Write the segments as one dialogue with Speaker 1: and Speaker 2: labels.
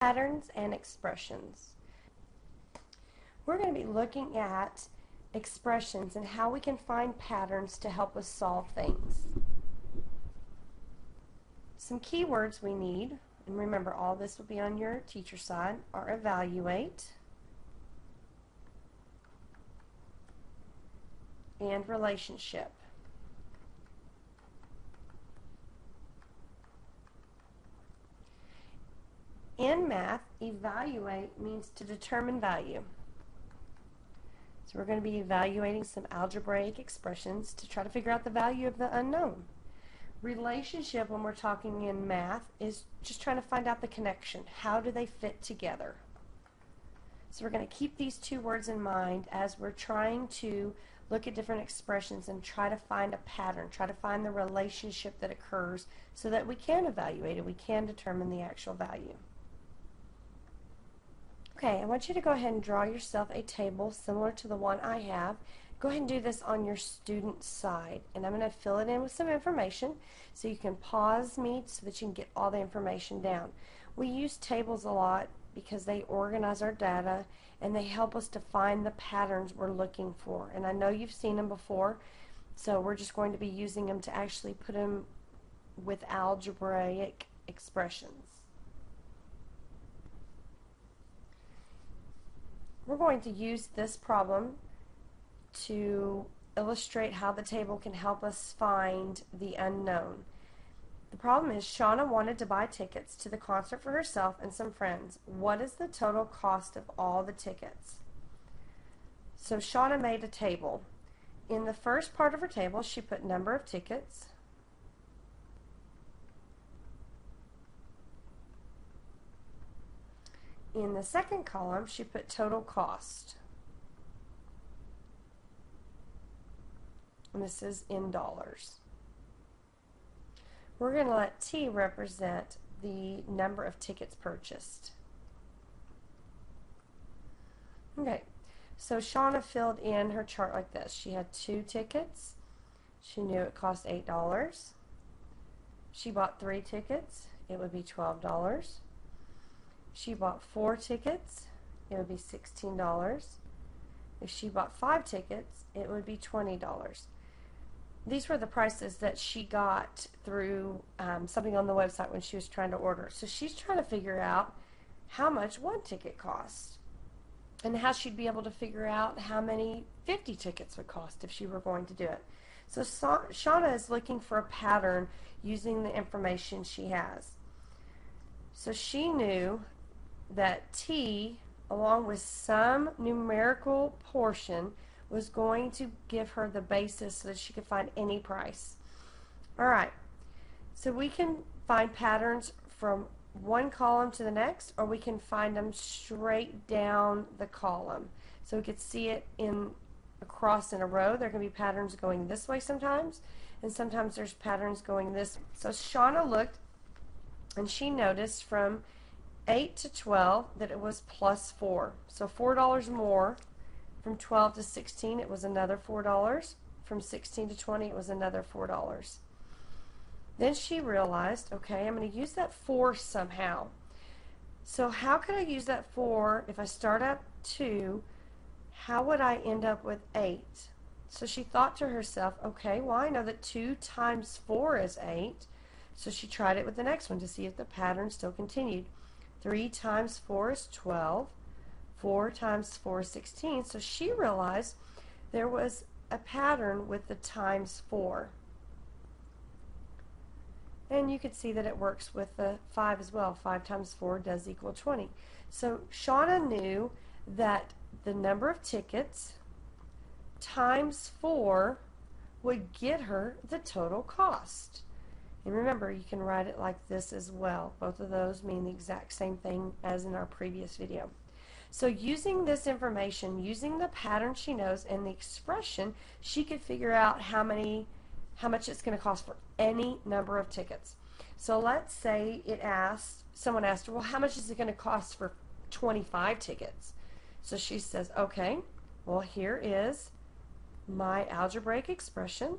Speaker 1: Patterns and expressions. We're going to be looking at expressions and how we can find patterns to help us solve things. Some keywords we need, and remember all this will be on your teacher side, are evaluate and relationship. In math, evaluate means to determine value. So we're going to be evaluating some algebraic expressions to try to figure out the value of the unknown. Relationship, when we're talking in math, is just trying to find out the connection. How do they fit together? So we're going to keep these two words in mind as we're trying to look at different expressions and try to find a pattern, try to find the relationship that occurs so that we can evaluate it, we can determine the actual value. Okay, I want you to go ahead and draw yourself a table similar to the one I have. Go ahead and do this on your student side, and I'm going to fill it in with some information so you can pause me so that you can get all the information down. We use tables a lot because they organize our data and they help us to find the patterns we're looking for. And I know you've seen them before, so we're just going to be using them to actually put them with algebraic expressions. We're going to use this problem to illustrate how the table can help us find the unknown. The problem is Shauna wanted to buy tickets to the concert for herself and some friends. What is the total cost of all the tickets? So Shauna made a table. In the first part of her table, she put number of tickets, in the second column, she put total cost. And this is in dollars. We're going to let T represent the number of tickets purchased. Okay, so Shauna filled in her chart like this. She had 2 tickets. She knew it cost $8. She bought 3 tickets. It would be $12. She bought 4 tickets, it would be $16. If she bought 5 tickets, it would be $20. These were the prices that she got through something on the website when she was trying to order. So she's trying to figure out how much one ticket cost and how she'd be able to figure out how many 50 tickets would cost if she were going to do it. So Shauna is looking for a pattern using the information she has. So she knew that T, along with some numerical portion, was going to give her the basis so that she could find any price. Alright, so we can find patterns from one column to the next, or we can find them straight down the column. So we could see it across in a row. There can be patterns going this way sometimes, and sometimes there's patterns going this way. So Shauna looked, and she noticed from 8 to 12 that it was plus 4. So $4 more. From 12 to 16 it was another $4. From 16 to 20 it was another $4. Then she realized, okay, I'm going to use that 4 somehow. So how could I use that 4 if I start at 2? How would I end up with 8? So she thought to herself, okay, well I know that 2 times 4 is 8. So she tried it with the next one to see if the pattern still continued. 3 times 4 is 12. 4 times 4 is 16. So she realized there was a pattern with the times 4. And you could see that it works with the 5 as well. 5 times 4 does equal 20. So Shauna knew that the number of tickets times 4 would get her the total cost. And remember, you can write it like this as well. Both of those mean the exact same thing as in our previous video. So using this information, using the pattern she knows and the expression, she could figure out how much it's going to cost for any number of tickets. So let's say someone asked her, well, how much is it going to cost for 25 tickets? So she says, okay, well, here is my algebraic expression.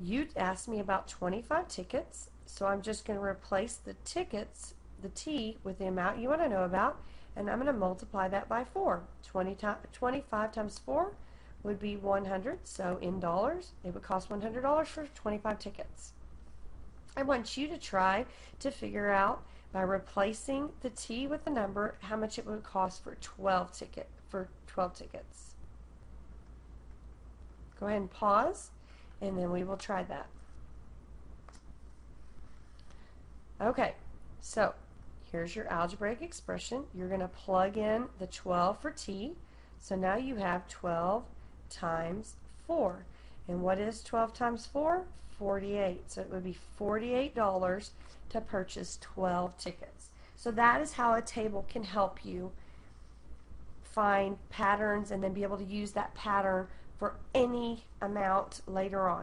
Speaker 1: You asked me about 25 tickets, so I'm just going to replace the tickets the t with the amount you want to know about, and I'm going to multiply that by 4. 25 times 4 would be 100, so in dollars, it would cost $100 for 25 tickets. I want you to try to figure out, by replacing the t with the number, how much it would cost for 12 tickets. Go ahead and pause, and then we will try that. Okay, so here's your algebraic expression. You're going to plug in the 12 for t. So now you have 12 times 4. And what is 12 times 4? 48. So it would be $48 to purchase 12 tickets. So that is how a table can help you find patterns and then be able to use that pattern for any amount later on.